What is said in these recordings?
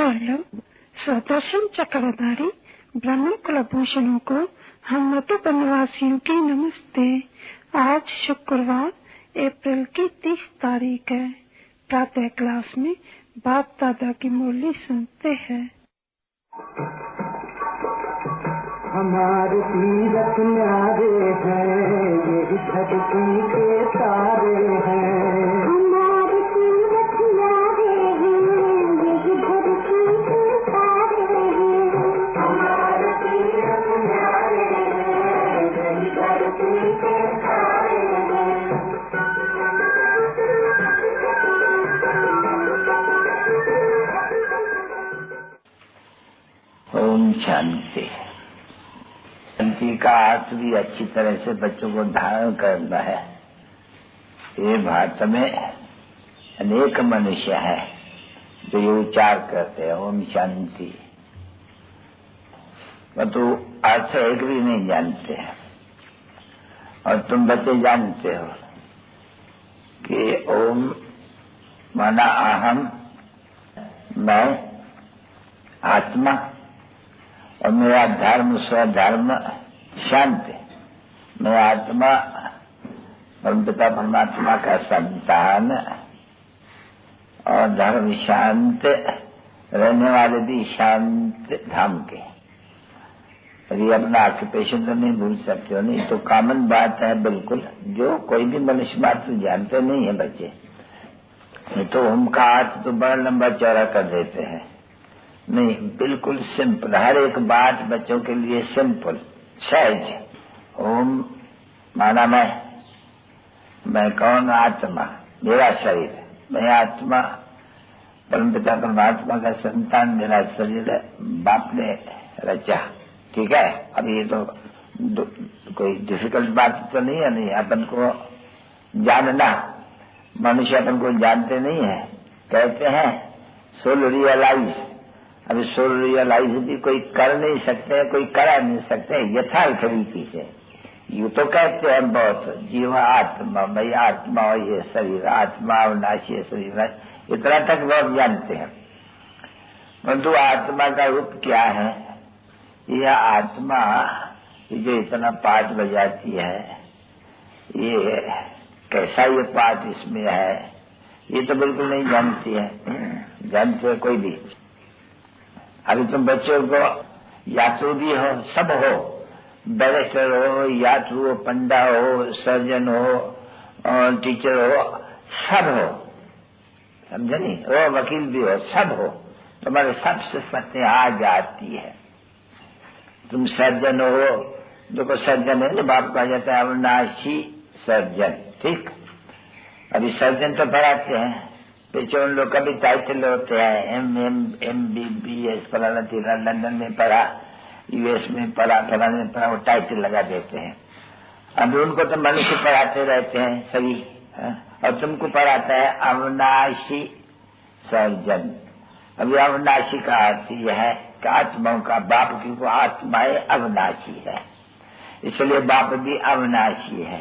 Hello, स्वदर्शन चक्रधारी ब्रह्म कुलभूषणों को हम मधुबन निवासियों की नमस्ते। आज शुक्रवार अप्रैल की 30 तारीख है। प्रातः क्लास में बाप दादा की मुरली सुनते हैं। हमारे तीरथ न्यारे हैं, ये धरती के तारे हैं। हमारे तीरथ न्यारे हैं, ये धरती के तारे हैं। हमारे तीरथ न्यारे हैं, ये धरती के तारे हैं। ओम शांति। शांति का अर्थ भी अच्छी तरह से बच्चों को धारण करना है। ये भारत में अनेक मनुष्य हैं जो ये उच्चार करते हैं ओम शांति, परंतु अर्थ एक भी नहीं जानते हैं। और तुम बच्चे जानते हो कि ओम माना अहम, मैं आत्मा, और मेरा धर्म स्वधर्म शांति। मैं आत्मा परमपिता परमात्मा का संतान और धर्म शांत, रहने वाले भी शांत धाम के। और ये अपना ऑक्यूपेशन तो नहीं भूल सकते हो, नहीं तो कॉमन बात है बिल्कुल, जो कोई भी मनुष्य मात्र जानते नहीं है बच्चे। नहीं तो उनका अर्थ तो बड़ा लंबा चौड़ा कर देते हैं। नहीं, बिल्कुल सिंपल, हर एक बात बच्चों के लिए सिंपल सहज। ओम माना मैं कौन? आत्मा, मेरा शरीर, मैं आत्मा परमपिता परमात्मा का संतान, मेरा शरीर बाप ने रचा। ठीक है, अब ये तो कोई डिफिकल्ट बात तो नहीं है। नहीं, अपन को जानना, मनुष्य अपन को जानते नहीं है, कहते हैं सोल रियलाइज। अभी सोल रियलाइज भी कोई कर नहीं सकते, कोई करा नहीं सकते यथार्थ रीति से। यूं तो कहते हैं बहुत, जीव आत्मा, भाई आत्मा और ये शरीर, आत्मा अविनाशी शरीर, इतना तक लोग जानते हैं। परंतु आत्मा का रूप क्या है? यह आत्मा जो इतना पाठ बजाती है, ये कैसा ये पाठ इसमें है, ये तो बिल्कुल नहीं जानती है। जानते कोई भी? अभी तुम बच्चों को यात्रु भी हो, सब हो, बैरिस्टर हो, यात्रु हो, पंडा हो, सर्जन हो और टीचर हो, सब हो, समझे नहीं? वो वकील भी हो, सब हो, तुम्हारे सब सिफतें आ जाती है। तुम सर्जन हो, देखो सर्जन है ना, बाप कहा जाता है अविनाशी सर्जन। ठीक, अभी सर्जन तो पढ़ाते हैं, पीछे उन लोग का भी टाइटल होते हैं, MBBS, फलाना तीरा, लंदन में पढ़ा, US में पढ़ा, फलाने में पढ़ा, वो टाइटल लगा देते हैं। अभी उनको तो मनुष्य पढ़ाते रहते हैं सभी, और तुमको पढ़ाता है अविनाशी सर्जन। अभी अविनाशी का अर्थ यह है कि आत्माओं का बाप, क्योंकि आत्माएं अविनाशी है, इसलिए बाप भी अविनाशी है।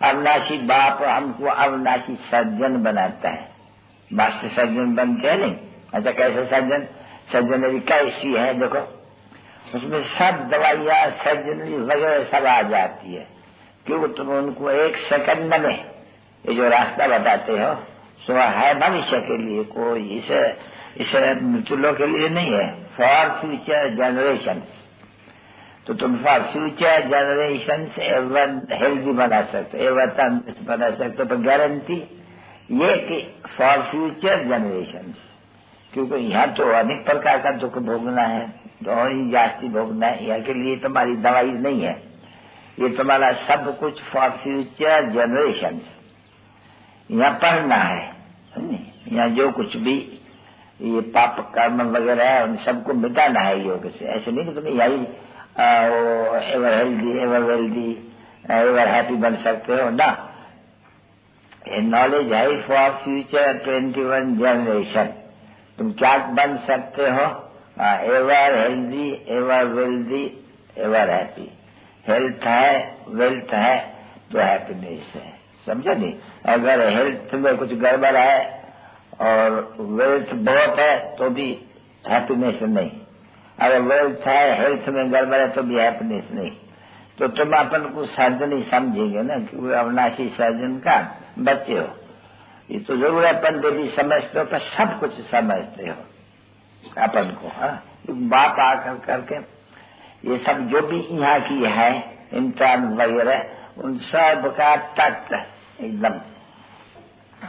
अविनाशी बाप हमको अविनाशी सर्जन बनाता है। मास्टर सर्जन बनते हैं नहीं? अच्छा, कैसे सर्जन? सर्जनरी कैसी है देखो, उसमें सब दवाइयाँ सर्जनरी वगैरह सब आ जाती है, क्योंकि तुम उनको एक सेकंड में ये जो रास्ता बताते हो सो है भविष्य के लिए, कोई इसे मृत्युलों के लिए नहीं है, फॉर फ्यूचर जनरेशंस। तो तुम for future generations ever healthy बना सकते, एवर तंदुरुस्त बना सकते, पर गारंटी ये कि फॉर फ्यूचर जनरेशंस, क्योंकि यहाँ तो अनेक प्रकार का दुख भोगना है, और ही जास्ती भोगना है। यहाँ के लिए तुम्हारी दवाई नहीं है, ये तुम्हारा सब कुछ फॉर फ्यूचर जनरेशंस। यहाँ पढ़ना है, यहाँ जो कुछ भी ये पाप कर्म वगैरह है उन सबको मिटाना है योग से। ऐसे नहीं कि तुम्हें यही ever healthy, ever wealthy, ever happy बन सकते हो ना। नॉलेज है फॉर फ्यूचर 21 जनरेशन। तुम क्या बन सकते हो? Ever healthy, ever wealthy, ever happy. Health है, वेल्थ है तो हैप्पीनेस है, समझे नहीं? अगर हेल्थ में कुछ गड़बड़ है और वेल्थ बहुत है तो भी हैप्पीनेस नहीं। अगर वेल्थ है, हेल्थ में गड़बड़ है तो भी हैप्पीनेस नहीं। तो तुम अपन को सर्जन ही समझेंगे ना कि वो अविनाशी सर्जन का बच्चे हो। ये तो जरूर अपन देवी समझते हो, पर सब कुछ समझते हो अपन को। हाँ, बाप आकर करके ये सब जो भी यहाँ की है इंसान वगैरह उन सब का तत्व एकदम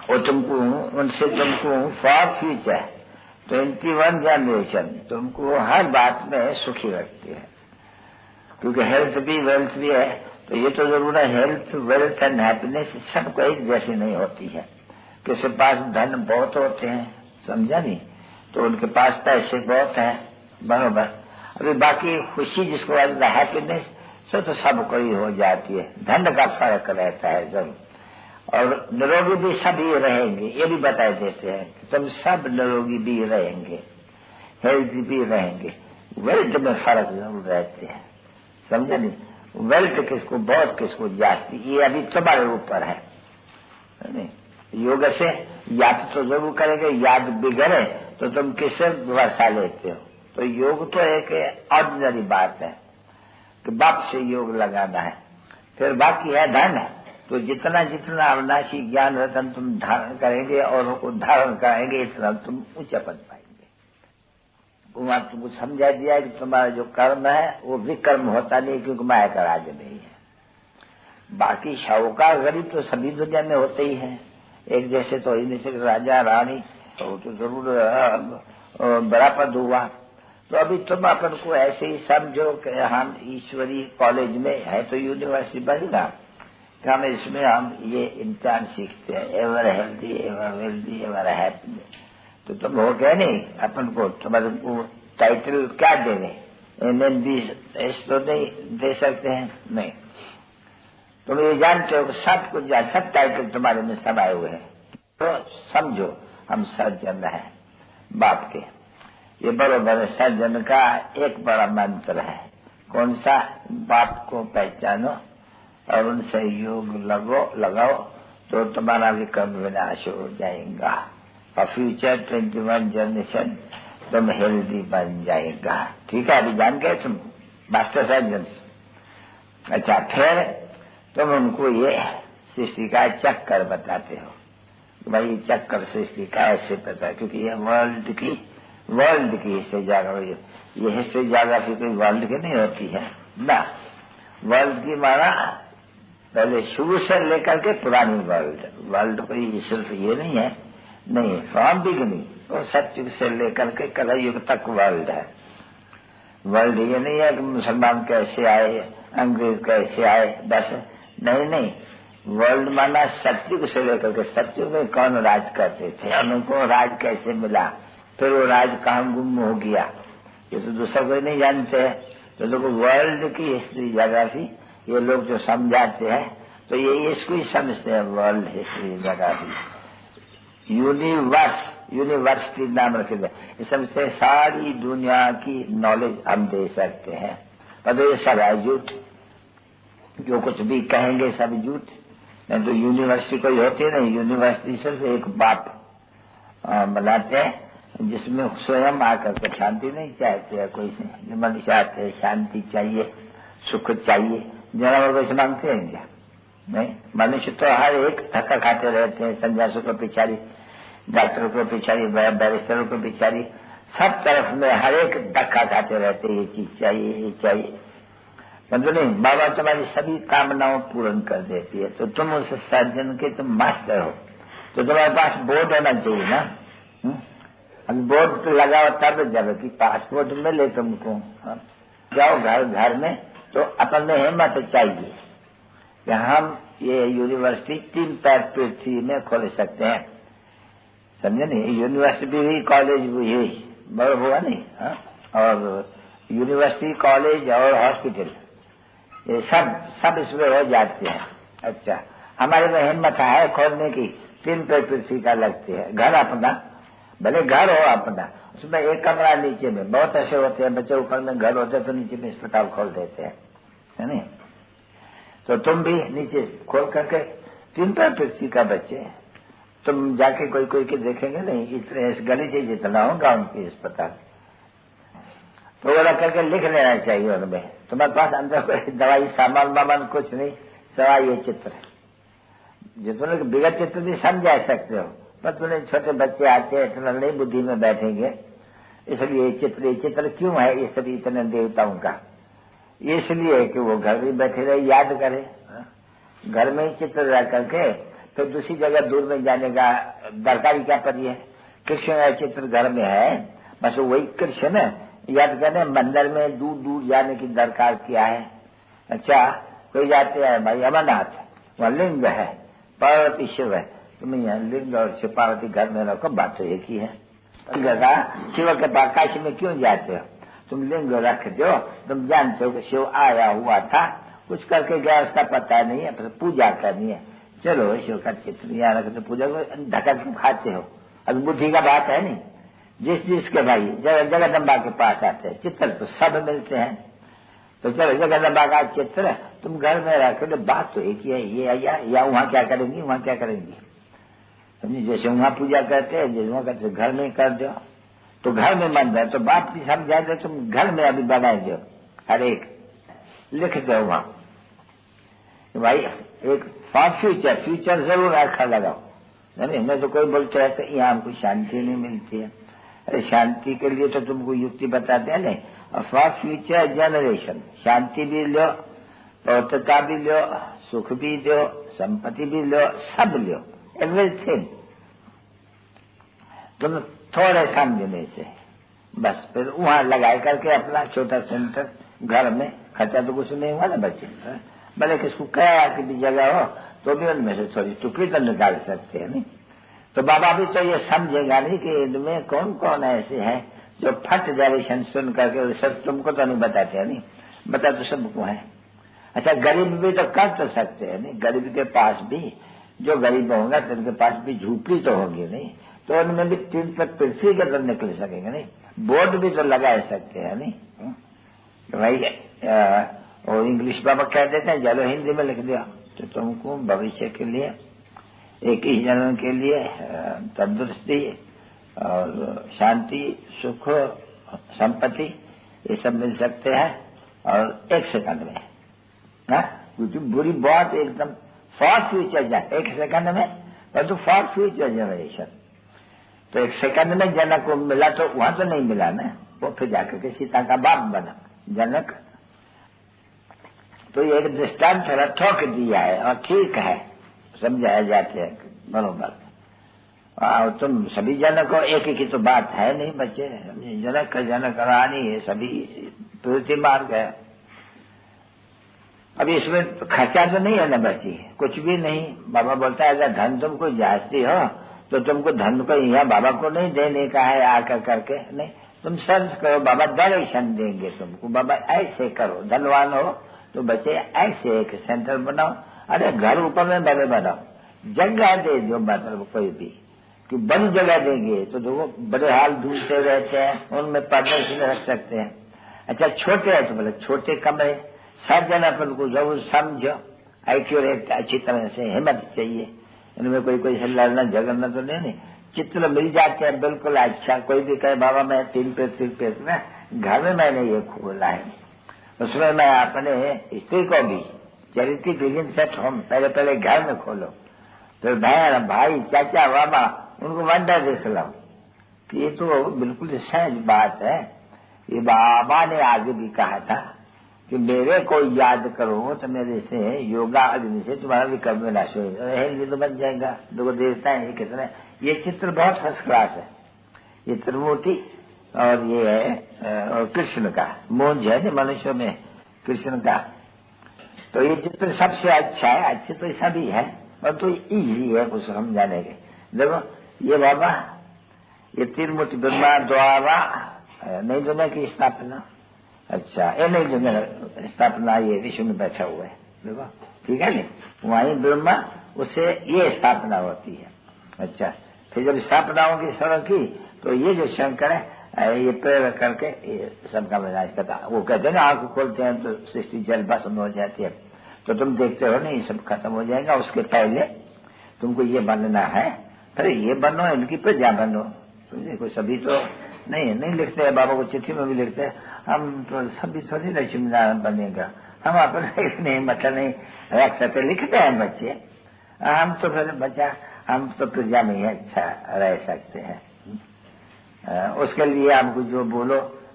वो तुमको उनसे तुमको फॉर फ्यूचर 21 जनरेशन तुमको हर बात में सुखी रखती है। क्योंकि हेल्थ भी वेल्थ भी है, तो ये तो जरूर है हेल्थ वेल्थ एंड हैप्पीनेस सबको एक जैसी नहीं होती है। किसी पास धन बहुत होते हैं, समझा नहीं, तो उनके पास पैसे बहुत हैं, बरोबर। अभी बाकी खुशी जिसको हैप्पीनेस सो तो सबको ही हो जाती है। धन का फर्क रहता है जरूर। और निरोगी भी सभी रहेंगे, ये भी बता देते हैं कि तुम सब निरोगी भी रहेंगे, हेल्थी भी रहेंगे। वेल्थ में फर्क जरूर रहते हैं, समझे नहीं। वेल्थ किसको बहुत किसको जाती, ये अभी तुम्हारे ऊपर है नहीं। योग से याद तो जरूर करेंगे, याद बिगड़े तो तुम किससे वर्षा लेते हो। तो योग तो एक ऑर्डिनरी बात है कि बाप से योग लगाना है। फिर बाकी है धन, तो जितना जितना अविनाशी ज्ञान रतन तुम धारण करेंगे और उनको धारण कराएंगे इतना तुम ऊंचा पद पाएंगे। वहां तुमको समझा दिया कि तुम्हारा जो कर्म है वो विकर्म होता नहीं, क्योंकि माया का राज्य नहीं है। बाकी शाहूकार गरीब तो सभी दुनिया में होते ही हैं, एक जैसे तो ही नहीं सकते। राजा रानी तो जरूर बड़ा पद हुआ। तो अभी तुम अपन को ऐसे ही समझो कि हम ईश्वरी कॉलेज में है, तो यूनिवर्सिटी बनेगा कि हम इसमें हम ये इम्तिहान सीखते हैं, ever healthy ever wealthy ever happy. तो तुम हो गए नहीं, अपन को तुम्हारे को टाइटल क्या देने, MNB तो नहीं दे सकते हैं, नहीं। तुम ये जानते हो कि सब कुछ सब टाइटल तुम्हारे में समाये हुए हैं। तो समझो हम सर्जन है बाप के। ये बरोबर सर्जन का एक बड़ा मंत्र है, कौन सा? बाप को पहचानो और उनसे योग लगाओ तो तुम्हारा विक्रम विनाश हो जाएगा और फ्यूचर 21 जनरेशन तुम हेल्दी बन जाएगा। ठीक है, अभी जान गए तुम मास्टर सर्जन। अच्छा, फिर तुम उनको ये सृष्टि का चक्कर बताते हो कि भाई चक्कर सृष्टि का ऐसे पता, क्योंकि ये वर्ल्ड की हिस्ट्री जाग्राफी, ये हिस्ट्री जाग्राफी कोई वर्ल्ड की नहीं होती है ना। वर्ल्ड की माना पहले शुरू से लेकर के पुरानी वर्ल्ड कोई सिर्फ ये नहीं है, नहीं, फ्रॉम बिगिनिंग और सतयुग से लेकर के कलयुग तक वर्ल्ड है। वर्ल्ड ये नहीं है कि मुसलमान कैसे आए, अंग्रेज कैसे आए, बस नहीं। वर्ल्ड माना सतयुग से लेकर के, सतयुग में कौन राज करते थे, उनको राज कैसे मिला, फिर वो राज कहाँ गुम हो गया, ये तो दूसरा कोई नहीं जानते हैं। तो देखो वर्ल्ड की हिस्ट्री ज्योग्राफी ये लोग जो समझाते हैं तो ये इसको ही समझते हैं वर्ल्ड हिस्ट्री ज्योग्राफी। यूनिवर्सिटी नाम रखे गए, ये समझते हैं सारी दुनिया की नॉलेज हम दे सकते हैं। पर तो ये सब है झूठ, जो कुछ भी कहेंगे सब झूठ। नहीं तो यूनिवर्सिटी कोई होती नहीं, यूनिवर्सिटी सिर्फ एक बाप बनाते हैं जिसमें स्वयं आकर के शांति नहीं चाहते हैं कोई से। मनुष्य आते हैं शांति चाहिए, सुख चाहिए, जानवर को मांगते हैं क्या? नहीं, मनुष्य तो हर एक धक्का खाते रहते हैं, सन्यासों को पिछाड़ी, डॉक्टरों को पिछाड़ी, बैरिस्टरों को पिछाड़ी, सब तरफ में हर एक धक्का खाते रहते हैं, ये चीज चाहिए, ये चाहिए। मतलब नहीं, बाबा तुम्हारी सभी कामनाओं पूर्ण कर देती है। तो तुम उस सर्जन के तुम मास्टर हो, तो तुम्हारे पास बोर्ड होना चाहिए ना। अब बोर्ड तो लगाओ तब जब कि पासपोर्ट मिले तुमको। जाओ घर में तो अपन में हिम्मत चाहिए कि हम ये यूनिवर्सिटी 3 पैर पृथ्वी में खोल सकते हैं, समझे नहीं। यूनिवर्सिटी भी कॉलेज भी बड़ा हुआ नहीं, और यूनिवर्सिटी कॉलेज और हॉस्पिटल ये सब इसमें हो जाते हैं। अच्छा, हमारे में हिम्मत है खोलने की, 3 पैर पृथ्वी का लगते हैं। घर अपना, भले घर हो अपना, उसमें एक कमरा नीचे में, बहुत ऐसे होते हैं बच्चे ऊपर में घर होते तो नीचे में अस्पताल खोल देते हैं, है नहीं। तो तुम भी नीचे खोल करके 3 पैर पृथ्वी का बच्चे, तुम जाके कोई के देखेंगे नहीं, इस गली से जितना होगा उनकी अस्पताल, तो वो रख करके लिख लेना चाहिए उनमें। तुम्हारे पास अंदर कोई दवाई सामान वामान कुछ नहीं, सवाई ये चित्र जो तुम बिगड़ चित्र भी समझा सकते हो, पर तुम्हें छोटे बच्चे आते हैं इतना नहीं बुद्धि में बैठेंगे, इसलिए ये चित्र क्यों है ये सभी इतने देवताओं का? इसलिए कि वो घर में बैठे रहे, याद करे। घर में ही चित्र रख करके फिर दूसरी जगह दूर में जाने का दरकारी क्या पड़ी है? कृष्ण का चित्र घर में है, बस वही कृष्ण याद करने, मंदिर में दूर दूर जाने की दरकार क्या है? अच्छा, कोई जाते हैं भाई अमरनाथ, वहाँ लिंग है, पार्वती शिव है, तुम यहाँ लिंग और शिव पार्वती घर में रखो, बात तो एक ही है। शिव के पास काशी में क्यों जाते हो? तुम लिंग रख दो, तुम जानते हो कि शिव आया हुआ था, कुछ करके गया, उसका पता नहीं है, फिर पूजा करनी है, चलो शिव का चित्र यहाँ रख दो, पूजा को ढका क्यों खाते हो? अब बुद्धि का बात है नहीं। जिसके भाई जगदम्बा के पास आते हैं, चित्र तो सब मिलते हैं, तो चलो जगदम्बा का चित्र तुम घर में रख दो, बात तो एक ही है। ये या वहाँ क्या करेंगी, वहाँ क्या करेंगी, समझे? जैसे वहाँ पूजा करते हैं, जैसे वहाँ करते घर में कर दो, तो घर में मंदिर है, तो बात भी समझा दो, तुम घर में अभी बनाए दो, हर एक लिख दो वहाँ भाई एक फॉर फ्यूचर जरूर रखा लगाओ। नहीं तो कोई बोलते है कि यहाँ हमको शांति नहीं मिलती है। अरे शांति के लिए तो तुमको युक्ति बताते हैं नहीं, और फॉर फ्यूचर जनरेशन शांति भी लो, पवित्रता भी लो, सुख भी लो, संपत्ति भी लो, सब लो, एवरीथिंग तुम थोड़े समझने से बस फिर वहां लगाए करके अपना छोटा सेंटर घर में, खर्चा तो कुछ नहीं हुआ ना बच्चे, भले किसको किराया की भी जगह हो तो भी उनमें से थोड़ी टुकड़ी तो निकाल सकते हैं नहीं। तो बाबा भी तो ये समझेगा नहीं कि इनमें कौन कौन ऐसे हैं जो फट जनरेशन सुन करके सब तुमको तो नहीं बताते हैं, नहीं बता तो सबको है। अच्छा, गरीब भी तो कर तो सकते हैं नहीं, गरीब के पास भी जो गरीब होगा तो उनके पास भी झूपड़ी तो होगी नहीं, तो उनमें भी 3 फुट पृथ्वी के तो निकल सकेंगे नहीं, बोर्ड भी तो लगा सकते हैं नहीं। तो भाई और इंग्लिश बाबा कह देते हैं, चलो हिंदी में लिख दिया, तो तुमको भविष्य के लिए 21 जन्म के लिए तंदुरुस्ती और शांति, सुख, संपत्ति ये सब मिल सकते हैं और 1 सेकंड में ना, क्योंकि बुरी बात एकदम फॉर फ्यूचर जाए 1 सेकंड में, पर तो फॉर फ्यूचर जनरेशन। तो 1 सेकंड में जनक को मिला तो वहां तो नहीं मिला ना, वो फिर जाकर के सीता का बाप बना जनक। तो ये एक दृष्टांत थोड़ा ठोक दिया है और ठीक है, समझाया जाते हैं बरोबर। तुम सभी जनक को एक ही तो बात है नहीं बच्चे, जनक का जनक रानी ये सभी प्रवृत्ति मार्ग है। अभी इसमें खर्चा तो नहीं है ना बच्ची, कुछ भी नहीं। बाबा बोलता है अगर धन तुमको जाती हो तो तुमको धन को यहाँ बाबा को नहीं देने का है आकर करके, नहीं तुम सर्च करो, बाबा डायरेक्शन देंगे तुमको, बाबा ऐसे करो, धनवान हो तो बच्चे ऐसे एक सेंटर बनाओ। अरे घर ऊपर में बड़े बनाओ, जगह दे दो, मतलब कोई भी कि बड़ी जगह देंगे तो देखो बड़े हाल ढूंढते रहते हैं, उनमें प्रदर्शन रख सकते हैं। अच्छा छोटे है तो बोले छोटे कमरे, सब जन अपन को जरूर समझो, एक्यूरेट अच्छी तरह से, हिम्मत चाहिए, इनमें कोई से लड़ना झगड़ना तो नहीं। चित्र मिल जाते हैं बिल्कुल अच्छा। कोई भी कहे बाबा मैं 3 पेज में घर में मैंने ये खोला है, उसमें मैं अपने स्त्री को भी चैरिटी बिगिंस एट होम, पहले घर में खोलो, फिर बहन भाई चाचा बाबा उनको वंडर देख लो कि ये तो बिल्कुल सहज बात है। ये बाबा ने आगे भी कहा था कि मेरे को याद करो तो मेरे से योगा अग्नि से तुम्हारा विकल्प विनाश होगा, हेल्दी तो बन जाएगा। दो देवता है कितने, ये चित्र बहुत फर्स्ट क्लास है, ये त्रिमूर्ति और ये है और कृष्ण का मोंज है मनुष्य में कृष्ण का, तो ये चित्र सबसे अच्छा है। अच्छे तो सभी है और तो इजी है कुछ समझाने के। देखो ये बाबा ये त्रिमूर्ति ब्रह्मा द्वारा नई दुनिया की स्थापना, अच्छा ये नई दुनिया स्थापना ये विश्व में बैठा हुआ है, देखो ठीक है नहीं, वहीं ब्रह्मा उससे ये स्थापना होती है। अच्छा फिर जब स्थापना होगी सर्व की तो ये जो शंकर है ये प्रेरक करके ये सबका विनाश करता। वो कहते हैं ना आंख खोलते हैं तो सृष्टि जल भस्म हो जाती है, तो तुम देखते हो नहीं सब खत्म हो जाएगा, उसके पहले तुमको ये बनना है, फिर ये बनो, इनकी प्रजा बनो। तो देखो सभी तो नहीं लिखते हैं, बाबा को चिट्ठी में भी लिखते हैं हम तो सभी थोड़ी लक्ष्मी नारायण बनेगा, हम अपने नहीं मतलब नहीं रख सकते, लिखते हैं बच्चे, हम तो फिर बच्चा हम तो प्रजा में ही अच्छा रह सकते हैं। उसके लिए हमको जो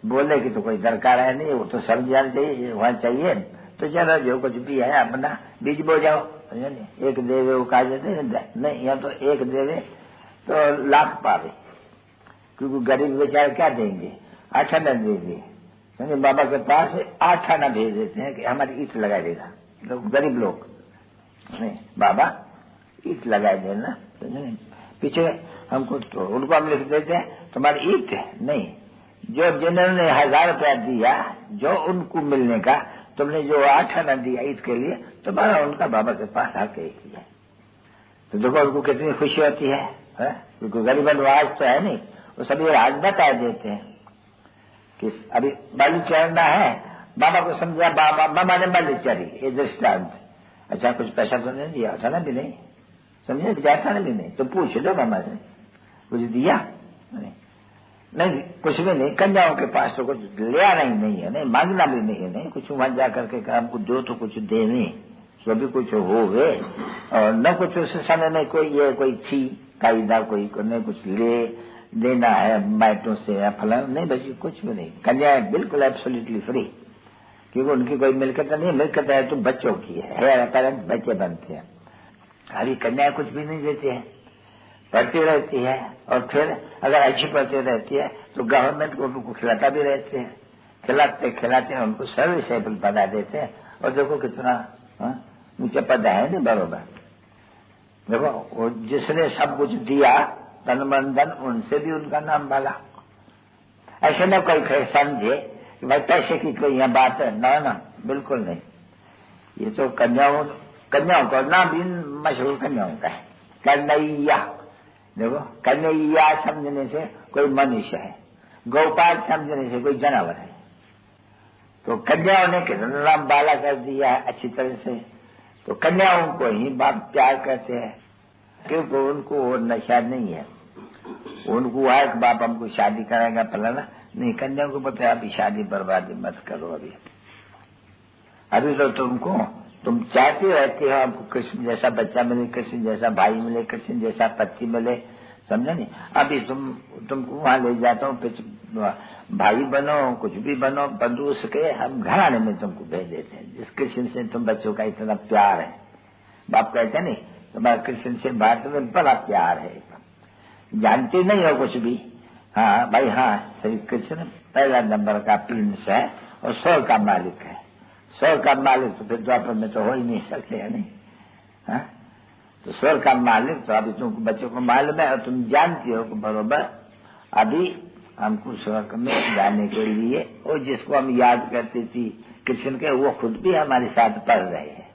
बोले कि तो कोई दरकार है नहीं, वो तो सब जान चाहिए वहां चाहिए, तो चलो जो कुछ भी है अपना बीज बो जाओ। एक देवे वो कहा जाते नहीं, यहाँ तो एक देवे तो लाख पावे, क्योंकि गरीब बेचारे क्या देंगे, 8 आना देंगे। बाबा के पास 8 आना भेज देते हैं कि हमारी ईट लगा देगा, तो गरीब लोग नहीं, बाबा ईट लगा देना, तो नहीं पीछे हमको तो उनको हम लिख देते हैं तुम्हारी ईट नहीं, जो जिन्होंने 1000 रुपया दिया जो उनको मिलने का, तुमने जो 8 आना दिया ईट के लिए, तो बाबा उनका बाबा के पास आके किया। तो देखो उनको कितनी खुशी होती है, क्योंकि गरीब नवाज तो है नहीं, वो सभी राज बता देते हैं कि अभी बलि चढ़ना है, बाबा को समझा बाबा ने बलि चढ़ी, ये दृष्टांत। अच्छा कुछ पैसा तो नहीं दिया, था ना भी नहीं, समझे विचार था ना भी नहीं, तो पूछ दो मामा से कुछ दिया नहीं, कुछ भी नहीं। कन्याओं के पास तो कुछ लिया नहीं है, नहीं मांगना भी नहीं, कुछ वहां जा करके हमको दो तो कुछ देने, जो भी कुछ होवे, और न कुछ उस समय में कोई छी कायदा कोई नहीं कुछ ले देना है माइटों से या फलाना नहीं, बच्ची कुछ भी नहीं। कन्याएं बिल्कुल एब्सोल्युटली फ्री, क्योंकि उनकी कोई मिल्कत नहीं, मिल्कत है तो बच्चों की है, पेरेंट्स बच्चे बनते हैं। अभी कन्याएं कुछ भी नहीं देती है, पढ़ती रहती है, और फिर अगर अच्छी पढ़ती रहती है तो गवर्नमेंट को उनको खिलाता भी रहते हैं, खिलाते हैं उनको सर्विसेबल बना देते हैं। और देखो कितना ऊंचा पद है नहीं बरोबर। देखो वो जिसने सब कुछ दिया तन मन धन, उनसे भी उनका नाम भला। ऐसे न कोई समझे कि भाई पैसे की कोई यहाँ बात है, ना बिल्कुल नहीं। ये तो कन्याओं का नाम भी मशहूर कन्याओं का है, कन्हैया। देखो कन्हैया समझने से कोई मनुष्य है, गोपाल समझने से कोई जानवर है। तो कन्याओं ने कितना नाम बाला कर दिया है अच्छी तरह से। तो कन्याओं को ही बाप प्यार करते हैं, क्योंकि उनको वो नशा नहीं है, उनको है कि बाप हमको शादी कराएगा फलाना नहीं। कन्याओं को पता है अभी शादी बर्बादी मत करो, अभी तो तुम चाहती रहती हो हमको कृष्ण जैसा बच्चा मिले, कृष्ण जैसा भाई मिले, कृष्ण जैसा पति मिले, समझे नहीं। अभी तुमको वहां ले जाता हूँ, फिर भाई बनो कुछ भी बनो, बंदूक के हम घराने में तुमको भेज देते हैं। जिस कृष्ण से तुम बच्चों का इतना प्यार है, बाप कहते नहीं तुम्हारा कृष्ण से भारत में बड़ा प्यार है, जानते नहीं हो कुछ भी। हाँ भाई हाँ, श्री कृष्ण पहला नंबर का प्रिंस है और स्वर्ग का मालिक है। स्वर्ग का मालिक तो फिर द्वापर में तो हो ही नहीं सकते है नहीं। हाँ तो स्वर्ग का मालिक तो अभी तुमको बच्चों को मालूम है, और तुम जानती हो बरोबर अभी हमको स्वर्ग में जाने के लिए, और जिसको हम याद करती थी कृष्ण के, वो खुद भी हमारे साथ पढ़ रहे हैं।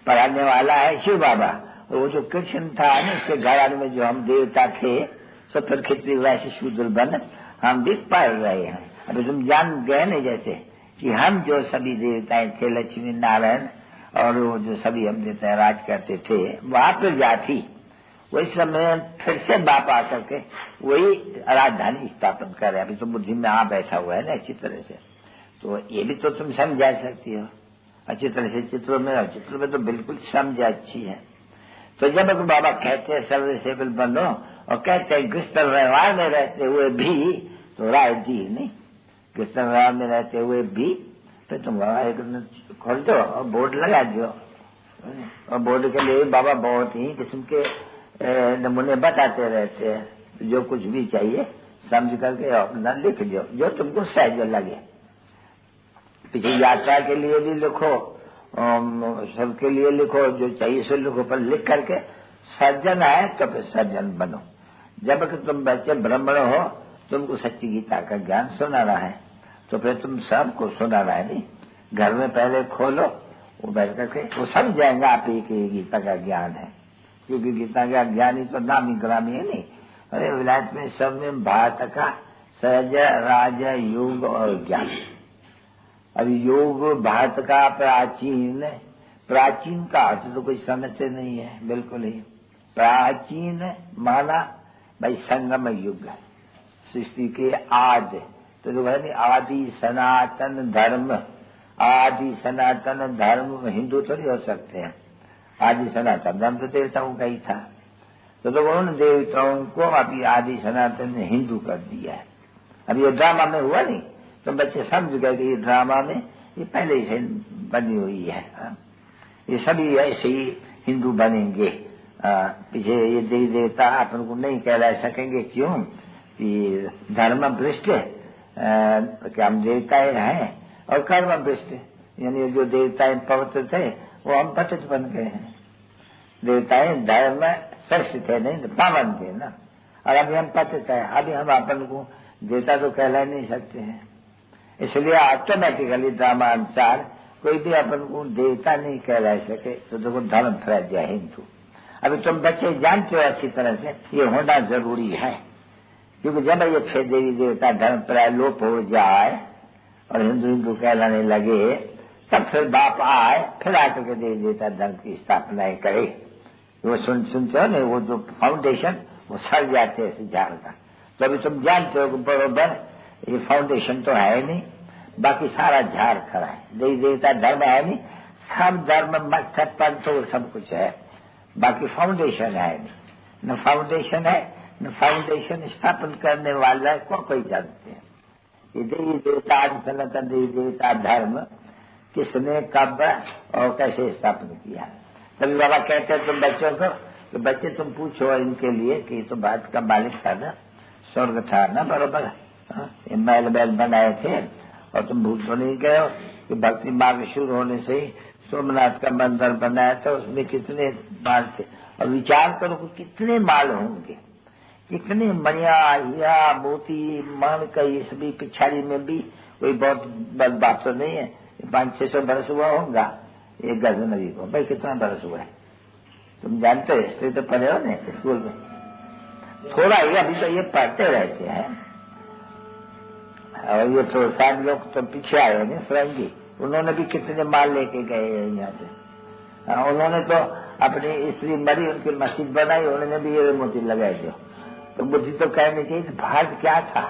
पढ़ाने वाला है शिव बाबा, और वो जो कृष्ण था ना उसके घराने में जो हम देवता थे, तो फिर खिचड़ी वैसे शूद्र बन हम भी पढ़ रहे हैं। अभी तुम जान गए न जैसे कि हम जो सभी देवताएं थे, लक्ष्मी नारायण और वो जो सभी हम देवता राज करते थे, वहां पर जाती वही समय फिर से बाप आकर के वही राजधानी स्थापन कर रहे। अभी तो बुद्धि में आ बैठा हुआ है ना अच्छी तरह से, तो ये भी तो तुम समझा सकती हो अच्छी तरह से चित्रों में, और चित्रों में तो बिल्कुल समझ अच्छी है। तो जब बाबा कहते हैं सर्विसेबल बनो, और कहते हैं कृष्ण व्यवहार में रहते हुए भी, तो राय दी नहीं, कृष्ण व्यवहार में रहते हुए भी, फिर तुम एक खोल दो और बोर्ड लगा दो, और बोर्ड के लिए बाबा बहुत ही किस्म के नमूने बताते रहते हैं। जो कुछ भी चाहिए समझ करके अपना लिख दो, जो तुमको सहज लगे। पीछे यात्रा के लिए भी लिखो, सबके लिए लिखो, जो चाहिए सो लिखो, पर लिख करके सज्जन है तो फिर सज्जन बनो। जब तुम बच्चे ब्राह्मण हो, तुमको सच्ची गीता का ज्ञान सुनाना है, तो फिर तुम सबको सुनाना है नहीं। घर में पहले खोलो, वो बैठ करके वो समझ जाएंगे आप ही की गीता का ज्ञान है, क्योंकि गीता का ज्ञान ही तो नामी ग्रामी है नहीं। अरे विलायत में सब में भारत का सहज राज योग और ज्ञान। अभी योग भारत का प्राचीन का अर्थ तो कोई समझते नहीं है बिल्कुल ही। प्राचीन माना भाई संगम युग, सृष्टि के आदि तो जो है नहीं आदि सनातन धर्म, आदि सनातन धर्म हिंदू थोड़ी हो सकते हैं। आदि सनातन धर्म तो देवताओं का ही था, तो उन देवताओं को अभी आदि सनातन ने हिंदू कर दिया है। अब ये ड्रामा में हुआ नहीं, तो बच्चे समझ गए कि ये ड्रामा में ये पहले से बनी हुई है। ये सभी ऐसे ही हिंदू बनेंगे। पीछे ये देवी देवता अपन को नहीं कहला सकेंगे, क्यों कि धर्म भ्रष्ट क्या हम देवताएं हैं, और कर्म भ्रष्ट, यानी जो देवताएं पवित्र थे वो हम पतित बन गए हैं। देवताएं धर्म श्रेष्ठ थे, नहीं तो पावन थे ना, और अभी हम पतित है। अभी हम अपन को देवता तो कहला नहीं सकते हैं, इसलिए ऑटोमेटिकली ड्रामा अनुसार कोई भी अपन को देवता नहीं कहला सके, तो देखो धर्म फैल गया हिंदू। अभी तुम बच्चे जानते हो अच्छी तरह से ये होना जरूरी है, क्योंकि जब ये फिर देवी देवता धर्म प्रायलोप हो जाए और हिंदू हिंदू कहलाने लगे, तब फिर बाप आए, फिर आकर के देवी देवता धर्म की स्थापना करे। वो सुनते हो ना, वो जो फाउंडेशन वो सड़ जाते हैं झाड़ का। तो अभी तुम जानते हो कि बरोबर ये फाउंडेशन तो है नहीं, बाकी सारा झाड़ खड़ा है। देवी देवता धर्म है नहीं, सब धर्म मत पंथ तो सब कुछ है, बाकी फाउंडेशन है नहीं। न फाउंडेशन है, न फाउंडेशन स्थापन करने वाला को कोई जानते हैं। ये देवी देवता सनातन देवी देवता धर्म किसने कब और कैसे स्थापन किया। तभी बाबा कहते हैं तुम बच्चों को कि बच्चे तुम पूछो इनके लिए कि तो बात का मालिक था ना, स्वर्ग था ना, बरोबर ये महल बैल बनाए थे, और तुम भूल तो नहीं गए हो कि भक्ति मार्ग शुरू होने से ही सोमनाथ का मंदिर बनाया था, उसमें कितने माल थे। और विचार करो कि कितने माल होंगे, कितने मणिया हीरा मोती मान का, ये सभी पिछाड़ी में भी कोई बहुत बड़ी बात तो नहीं है। 500-600 बरस हुआ होगा एक गजनवी को, भाई कितना बरस हुआ है तुम जानते हो, हिस्ट्री तो पढ़े हो ना स्कूल में थोड़ा ही, अभी तो ये पढ़ते रहते हैं। और ये तो साहब लोग तो पीछे आए ना फरंगी, उन्होंने भी कितने माल लेके गए यहाँ से। उन्होंने तो अपनी स्त्री मरी, उनकी मस्जिद बनाई, उन्होंने भी ये मोती लगाए थे। तो बुद्धि तो कहनी चाहिए भाग क्या था,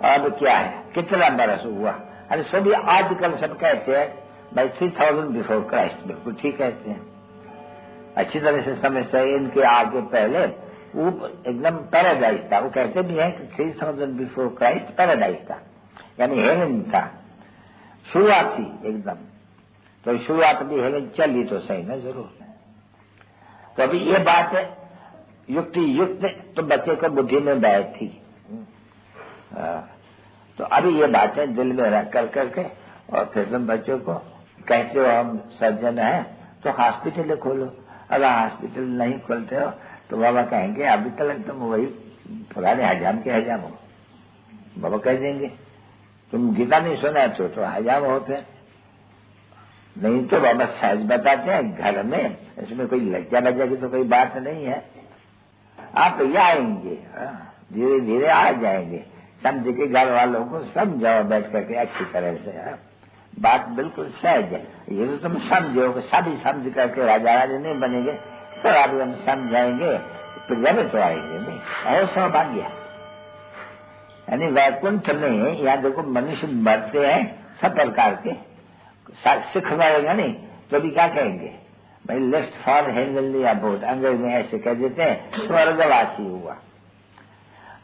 अब क्या है, कितना बरस हुआ। अरे सभी आजकल सब कहते हैं भाई 3000 बिफोर क्राइस्ट, बिल्कुल ठीक कहते हैं, अच्छी तरह से समझते हैं। इनके आगे पहले वो एकदम पैराडाइज था, वो कहते भी हैं कि 3000 बिफोर क्राइस्ट पैराडाइज था, यानी हेवन था, शुरुआत थी एकदम। तो शुरुआत भी हेवन चली तो सही ना जरूर। तो अभी ये बात है युक्ति युक्त तो बच्चे को बुद्धि में बैठ थी। तो अभी ये बातें दिल में रख कर करके, और फिर तुम बच्चों को कहते हो हम सर्जन हैं तो हॉस्पिटल खोलो। अगर हॉस्पिटल नहीं खोलते हो तो बाबा कहेंगे अभी तक तुम वही पुराने हजाम के हजाम हो। बाबा कह देंगे तुम गीता नहीं सुना तो हजाम होते, नहीं तो बाबा सहज बताते हैं घर में, इसमें कोई लज्जा बज्जा की तो कोई बात नहीं है। आप ये आएंगे, धीरे धीरे आ जाएंगे, समझ के घर वालों को समझाओ बैठ करके अच्छी तरह से। बात बिल्कुल सहज है, ये तो तुम समझो कि सभी समझ करके राजा राजा नहीं बनेंगे, सर अभी हम समझाएंगे तो जब तो आएंगे नहीं। और सौभाग्य यानी वैकुंठ में यहाँ देखो मनुष्य मरते हैं सब प्रकार के, सिख मरेगा नहीं तो भी क्या कहेंगे भाई लेफ्ट फॉर हेवनली अबोर्ड, अंग्रेजी में ऐसे कह देते हैं स्वर्गवासी हुआ।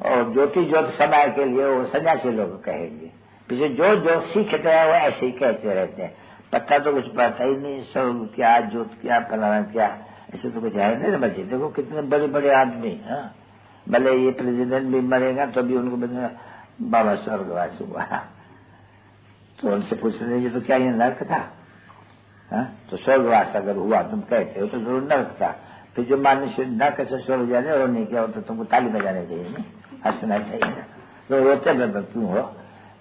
और ज्योति ज्योत समय के लिए वो सन्यासी लोग कहेंगे। पीछे जो जो सीखते हैं वो ऐसे ही कहते रहते हैं, पता तो कुछ पता ही नहीं, स्वर्ग क्या ज्योत क्या फलाना क्या, ऐसे तो कुछ है नहीं। बच्चे देखो कितने बड़े बड़े आदमी, भले ये प्रेसिडेंट भी मरेगा तो भी उनको बताना बाबा स्वर्गवास हुआ। तो उनसे पूछ रहे तो क्या ये नर्क था? तो स्वर्गवास अगर हुआ तुम कहते हो तो जरूर नर्क था। फिर जो मनुष्य नर्क से स्वर्ग जाने और नहीं किया हो तो तुमको ताली बजाने चाहिए, नहीं हंसना चाहिए ना। तो रोते में क्यों हो?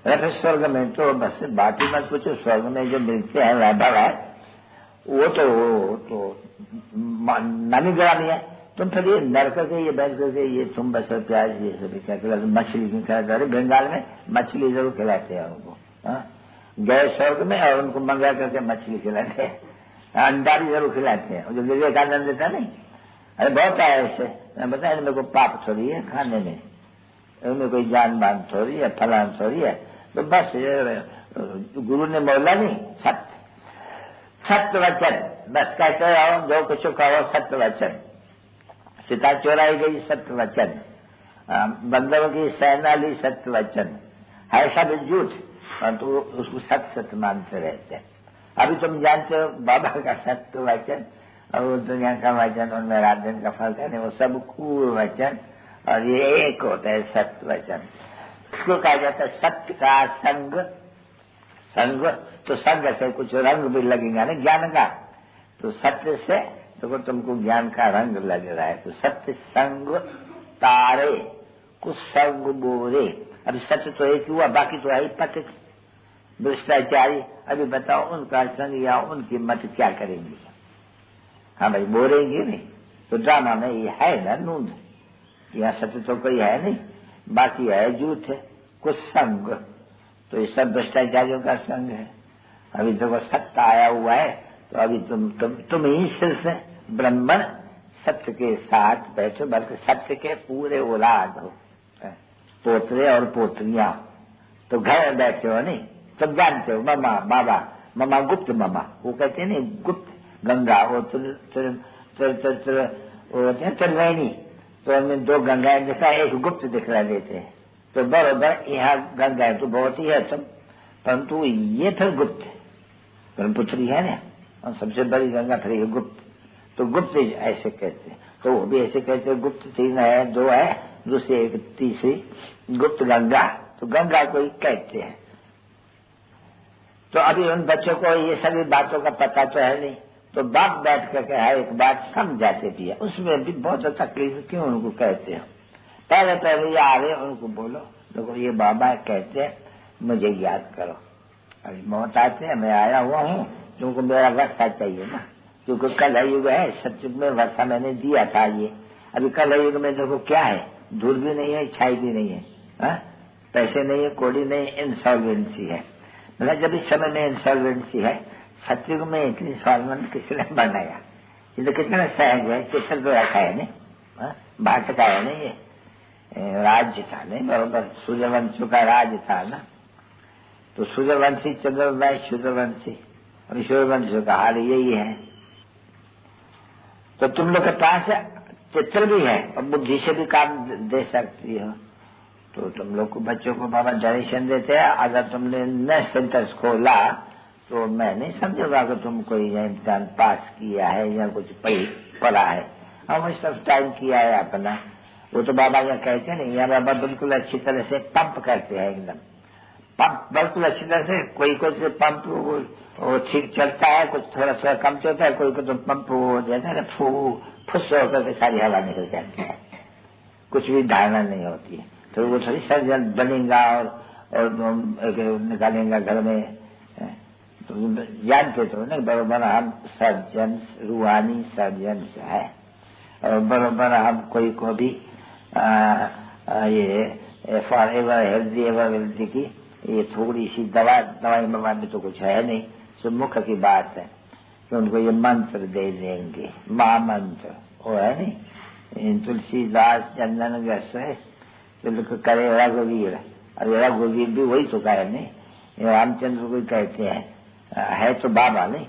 फिर स्वर्ग में तो बस बात ही मत पूछो, स्वर्ग में जो मिलते हैं वैभव है वो तो नानी ग्रामी है। तुम फिर ये नरक के ये बैठ करके ये तुम बसर प्याज ये सभी क्या खिलाते, मछली क्यों खिलाते? अरे बंगाल में मछली जरूर खिलाते हैं उनको, गए स्वर्ग में और उनको मंगा करके मछली खिलाते हैं, अंडा भी जरूर खिलाते हैं। जो विवेकानंद देता नहीं, अरे बहुत है ऐसे, मैं बताया मेरे को पाप थोड़ी है खाने में, उनमें कोई जान मान थोड़ी है, फलान थोड़ी है। तो बस गुरु ने बोला नहीं, सत्य वचन बस कहते रहो, जो कुछ कहो सत्य वचन। सीता चोराई गई, सत्य वचन। बंदरों की सेना ली, सत्य वचन। है सब झूठ, परंतु उसको सत्य मानते रहते हैं। अभी तुम जानते हो बाबा का सत्य वचन और वो दुनिया का वचन, उनमें रात दिन का फर्क है नहीं, वो सब कूड़ वचन और ये एक होता है सत्य वचन। इसको कहा जाता है सत्य का संग। संग तो संग से कुछ रंग भी लगेगा ना ज्ञान का, तो सत्य से देखो तुमको ज्ञान का रंग लग रहा है। तो सत्य संग तारे, कुछ संग बोरे। अभी सत्य तो एक हुआ, बाकी तो है ही पतित भ्रष्टाचारी। अभी बताओ उनका संग या उनकी मत क्या करेंगे? हाँ भाई बोलेंगे नहीं। तो ड्रामा में ये है ना नूंद, यहाँ सत्य तो कोई है नहीं, बाकी है झूठ है, कुछ संग। तो ये सब भ्रष्टाचारियों का संग है। अभी देखो सत्य आया हुआ है, तो अभी तुम ही सिर्फ ब्राह्मण सत्य के साथ बैठो, बल्कि सत्य के पूरे औलाद हो, पोतरे और पोतरियां। तो घर बैठे हो नहीं, सब जानते हो ममा बाबा, ममा गुप्त ममा, वो कहते हैं नहीं गुप्त गंगा, वो त्रिवेणी, तो उनमें दो गंगाएं दिखा, एक गुप्त दिखला देते हैं। तो बराबर यहाँ गंगाएं तो बहुत ही है तुम, परंतु ये फिर गुप्त है, ब्रह्मपुत्री है ना, और सबसे बड़ी गंगा फिर ये गुप्त। तो गुप्त ऐसे कहते हैं, तो वो भी ऐसे कहते हैं गुप्त 3 है, 2 है, दूसरी एक तीसरी गुप्त गंगा, तो गंगा को ही कहते हैं। तो अभी उन बच्चों को ये सभी बातों का पता तो है नहीं, तो बाप बैठ करके हर एक बात समझाते भी है। उसमें भी बहुत तकलीफ क्यों उनको कहते हैं। पहले ये आवे उनको बोलो, देखो ये बाबा कहते हैं मुझे याद करो। अभी मौत आते हैं, मैं आया हुआ हूँ, तुमको मेरा वर्षा चाहिए ना, क्योंकि कल युग है, सत्युग में वर्षा मैंने दिया था। ये अभी कल युग में देखो क्या है, धूल भी नहीं है, छाई भी नहीं है, पैसे नहीं है, कोड़ी नहीं, इंसॉल्वेंसी है। मतलब जब इस समय में इंसॉल्वेंसी है, सत्युग में इतनी सॉल्वेंट किसने बनाया? ये तो कितना सहज है, चित्र तो रखा है नहीं, भारत का है नहीं, ये राज्य था नहीं, बराबर सूर्यवंशियों का राज्य था ना। तो सूर्यवंशी, चंद्रवंशी, शूद्रवंशी और सूर्यवंशियों का हाल यही है। तो तुम लोग के पास चित्र भी है और बुद्धि से भी काम दे सकती हो। तो तुम लोग को बच्चों को बाबा डायरेक्शन देते हैं। अगर तुमने न सेंटर्स खोला तो मैं नहीं समझूंगा कि तुम कोई इम्तिहान पास किया है या कुछ पढ़ा है। हम सब टाइम किया है अपना। वो तो बाबा यहाँ कहते नहीं, यहाँ बाबा बिल्कुल अच्छी तरह से पंप करते हैं, एकदम पंप बिल्कुल अच्छी तरह से। कोई को पंप वो ठीक चलता है, कुछ थोड़ा थोड़ा कम चलता है, कोई को तो पंप हो जाता है, फुस होकर के सारी हवा निकल जाती है, कुछ भी धारणा नहीं होती है। तो वो थोड़ी सर्जन बनेगा और निकालेगा घर में। तो जानते तो नहीं, बराबर हम सर्जन्स, रूहानी सर्जन्स है, और बराबर हम कोई को भी ये for ever healthy ever wealthy की ये थोड़ी सी दवाई में तो कुछ है नहीं। सो मुख्य की बात है कि उनको ये मंत्र दे देंगे, महामंत्र वो है नहीं, तुलसीदास चंदन गए तिलक करे रघुवीर। अब रघुवीर भी वही तो कहे नहीं, रामचंद्र को कहते हैं, है तो बाबा नहीं।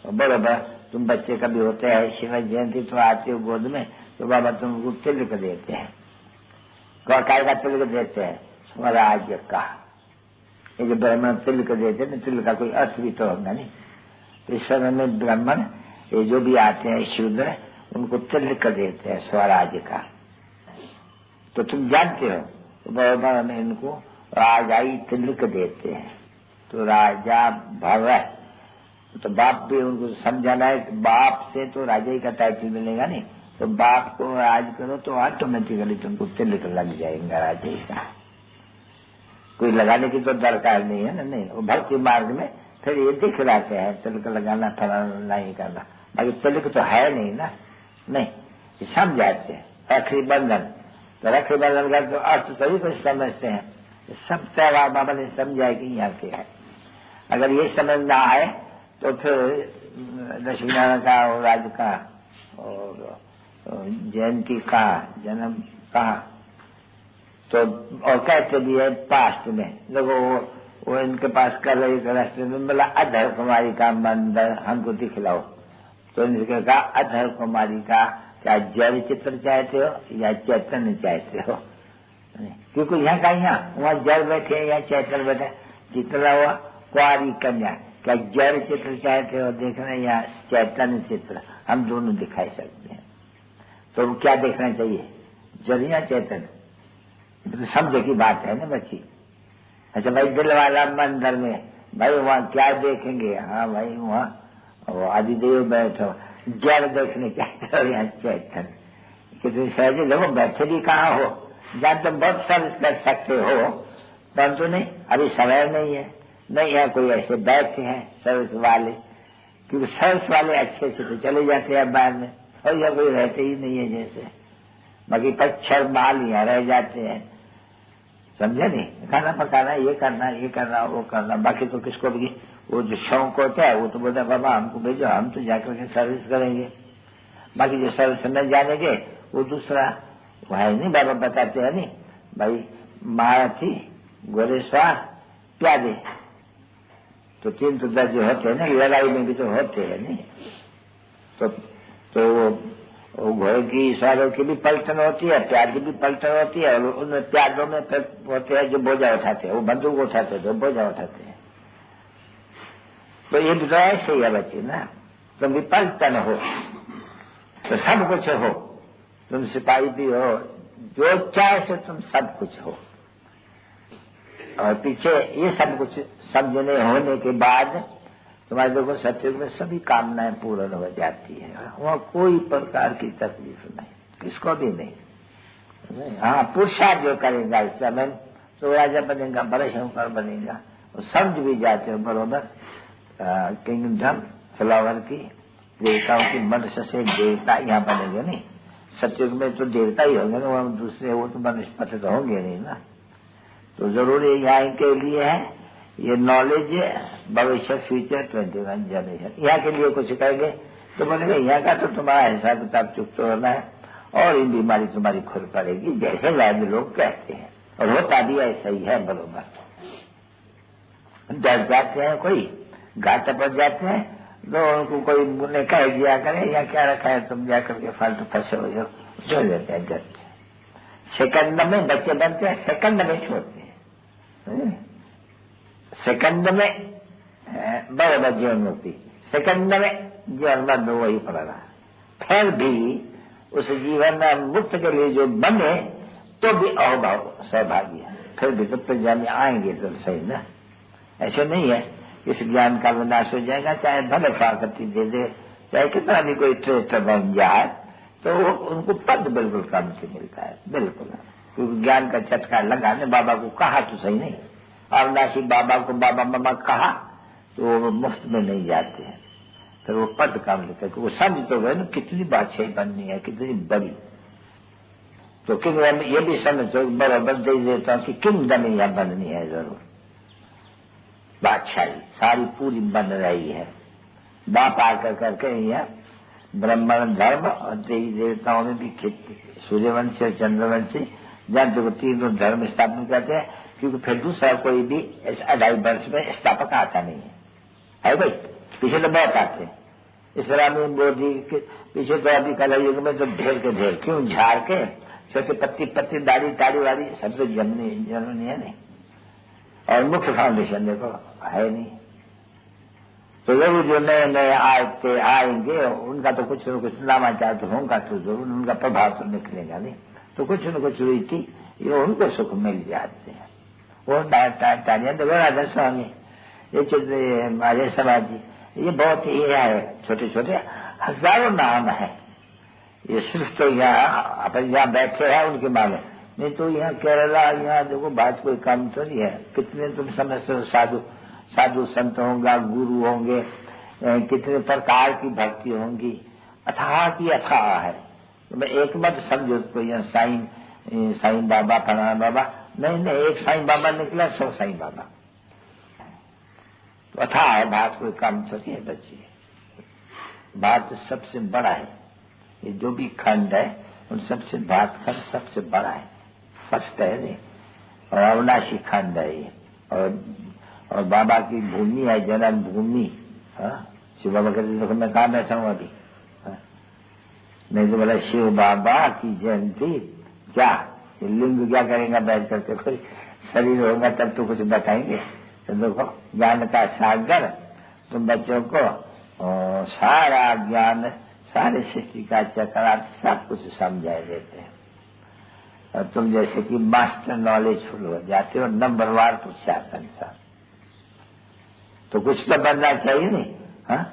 तो बराबर तुम बच्चे कभी होते हैं, शिव जयंती तो आते हो गोद में, तो बाबा तुमको तिलक देते हैं। काय का तिलक देते हैं? स्वराज्य का। ये जो ब्राह्मण तिलक देते हैं, तिलक का कोई अर्थ भी तो होगा नहीं। तो इस समय में ब्राह्मण ये जो भी आते हैं शूद्र, उनको तिलक देते हैं स्वराज्य का। तो तुम जानते हो, तो बराबर में इनको राजाई तिलक देते हैं। तो राजा भव, तो बाप भी उनको समझाना है कि बाप से तो राजा ही का टाइटल मिलेगा नहीं। तो बाप को राज करो तो ऑटोमेटिकली तुमको तिलक लग जाएगा राजा का। कोई लगाने की तो दरकार नहीं है ना। नहीं, वो भक्ति मार्ग में फिर ये दिख रहे हैं तिलक लगाना, फलाना नहीं करना, बाकी तिलक तो है नहीं ना। नहीं समझाते हैं रखी बंधन, तो रखी बंधन का तो अर्थ सभी कुछ समझते हैं। सब त्यौहार बाबा ने समझाया कि यहाँ के है। अगर ये समझ ना आए तो फिर लक्ष्मीनारायण का और राज का और जयंती का जन्म कहा, तो और कहते भी है पास्ट में देखो वो इनके पास कर रही रास्ते में बोला अधर कुमारी का मंदिर हमको दिखलाओ। तो इनके कहा अधर कुमारी का क्या जड़ चित्र चाहते हो या चैतन्य चाहते हो? क्योंकि यहाँ का यहाँ वहाँ जड़ बैठे या चैतन्य बैठे जितना हुआ कुआरी कन्या क्या जड़ चित्र चाहते हो देखना या चैतन्य चित्र? हम दोनों दिखाई सकते हैं। तो क्या देखना चाहिए, जड़ या चैतन्य? तो समझे की बात है ना बच्ची। अच्छा भाई दिल वाला मंदिर में भाई वहाँ क्या देखेंगे? हाँ भाई वहाँ आदिदेव बैठो, जड़ देखने चाहते हो या चैतन्य? कितनी सहज देखो बैठे भी कहाँ हो, जहाँ तुम बहुत सर्विस कर सकते हो परंतु नहीं अभी समय नहीं है। नहीं है कोई ऐसे बैठे हैं सर्विस वाले, क्योंकि सर्विस वाले अच्छे से तो चले जाते हैं बाद में और यह कोई रहते ही नहीं है जैसे, बाकी पच्छर माल यहाँ रह जाते हैं। समझे नहीं? खाना पकाना ये करना वो करना, बाकी तो किसको भी वो जो शौक होता है वो तो बोलता है बाबा हमको भेजो हम तो जाकर के सर्विस करेंगे। बाकी जो सर्विस में जानेंगे वो दूसरा वो है नहीं। बाबा बताते हैं नहीं भाई महारथी घोड़ेसवार प्यादे तो तीन तो दर्जे होते हैं ना, लड़ाई में भी तो होते हैं नहीं। तो वो घोड़े की सवारों की भी पलटन होती है, प्याद की भी पलटन होती है और उनमें प्यादों में होते हैं जो बोझा उठाते हैं, वो बंदूक उठाते हैं तो बोझा उठाते हैं। तो ये भी तो ऐसे ही है बच्चे ना, तुम भी पलटन हो तो सब कुछ हो, तुम सिपाही भी हो, जो चाहे से तुम सब कुछ हो। और पीछे ये सब कुछ समझने होने के बाद तुम्हारे देखो सत्युग में सभी कामनाएं पूर्ण हो जाती है, वहाँ कोई प्रकार की तकलीफ नहीं, किसको भी नहीं। हाँ पुरुषार्थ जो करेगा इस समय तो राजा बनेगा, बड़े शंकर बनेगा, वो समझ भी जाते हो बरोबर। किंगडम फ्लावर की देवताओं की मनुष्य से देवता यहाँ बनेंगे नहीं, सत्युग में तो देवता ही होंगे ना, वहाँ दूसरे वो तो मनुष्य तो होंगे नहीं ना। तो जरूरी यहाँ के लिए है ये नॉलेज भविष्य फ्यूचर 21 जनरेशन। यहाँ के लिए कुछ कहेंगे तो बोलेंगे यहाँ का तो तुम्हारा हिसाब किताब चुकता होना है और ये बीमारी तुम्हारी खुद पड़ेगी जैसे वैद्य लोग कहते हैं, और होता भी ऐसा ही है बरोबर। डर जाते हैं, कोई घाटे पर जाते हैं तो उनको कोई ने कह दिया करे या क्या रखा है तुम जाकर के फालतू फंसे हो जो छोड़ देते हैं। डरते सेकंड में बच्चे बनते हैं, सेकंड में छोड़ते हैं, सेकंड में बराबर जीवन मुक्ति, सेकंड में जीवन बंद वही पड़ रहा। फिर भी उस जीवन मुक्त के लिए जो बने तो भी अभाव सौभाग्य है, फिर भी तो प्रजा में आएंगे तो सही ना। ऐसे नहीं है इस ज्ञान का विनाश हो जाएगा, चाहे भले फाकती दे दे, चाहे कितना भी कोई श्रेष्ठ बन जाए तो उनको पद बिल्कुल कम से मिलता है, बिल्कुल। क्योंकि ज्ञान का चटका लगाने बाबा को कहा तो सही नहीं, अविनाशी बाबा को बाबा मामा कहा तो वो मुफ्त में नहीं जाते हैं, फिर वो पद कम लेते हैं। वो समझ तो गए ना कितनी बादशाही बननी है, कितनी बड़ी। तो किंगडम ये भी समझो बराबर दे देता हूँ कि किंगडम यहाँ बननी है जरूर, बादशाही सारी पूरी बन रही है। बाप आकर करके यहाँ ब्राह्मण धर्म और देवी देवताओं में भी खेती, सूर्यवंशी और चंद्रवंशी जहाँ जो तीनों धर्म स्थापन करते हैं, क्योंकि फिर दूसरा कोई भी 2.5 वर्ष में स्थापक आता नहीं है भाई। पीछे तो बहुत आते हैं, इस तरह में बोधी के पीछे तो अभी कल युग में तो ढेर के ढेर, क्यों झाड़ के छोटे पत्ती दाढ़ी ताड़ी वाली सब तो जमनी है नहीं, और मुख्य फाउंडेशन देखो है नहीं। तो जरूर जो नए नए आएंगे उनका तो कुछ न कुछ नामाचार तो होगा, तो जरूर उनका प्रभाव तो निकलेगा नहीं, तो कुछ न कुछ रीति ये उनको सुख मिल जाते हैं। वो तारियां देखो राधा स्वामी, ये चित्र आर्य समाजी, ये बहुत ही है, छोटे छोटे हजारों नाम है। ये सिर्फ तो यहाँ अपन यहाँ बैठे हैं उनके माने, नहीं तो यहाँ केरला यहाँ देखो बात कोई कम तो नहीं है। कितने तुम समझते हो साधु संत होंगे, गुरु होंगे, कितने प्रकार की भक्ति होंगी, अथाह की अथाह है। तो मैं एक मत समझो तो यहाँ साईं बाबा फलाना बाबा नहीं, एक साईं बाबा निकला 100 साईं बाबा, तो अथाह है बात, कोई कम थोड़ी है बच्चे। भारत सबसे बड़ा है, ये जो भी खंड है उन सबसे भारत खंड सबसे बड़ा है। फर्स्ट है नहीं, और अविनाशी खंड है ये, और बाबा की भूमि है, जन्म भूमि। शिव बाबा कहते देखो मैं कहाँ बैठा हूँ अभी, नहीं तो बोला शिव बाबा की जयंती, क्या लिंग क्या करेगा बैठ करके, कोई शरीर होगा तब तो कुछ बताएंगे। तो देखो ज्ञान का सागर, तुम बच्चों को सारा ज्ञान, सारे सृष्टि का चक्रार्थ सब कुछ समझा देते हैं, और तुम जैसे कि मास्टर नॉलेज फुल हो जाते हो, नंबरवार पुरुषार्थन साहब। तो कुछ तो बनना चाहिए नहीं, हाँ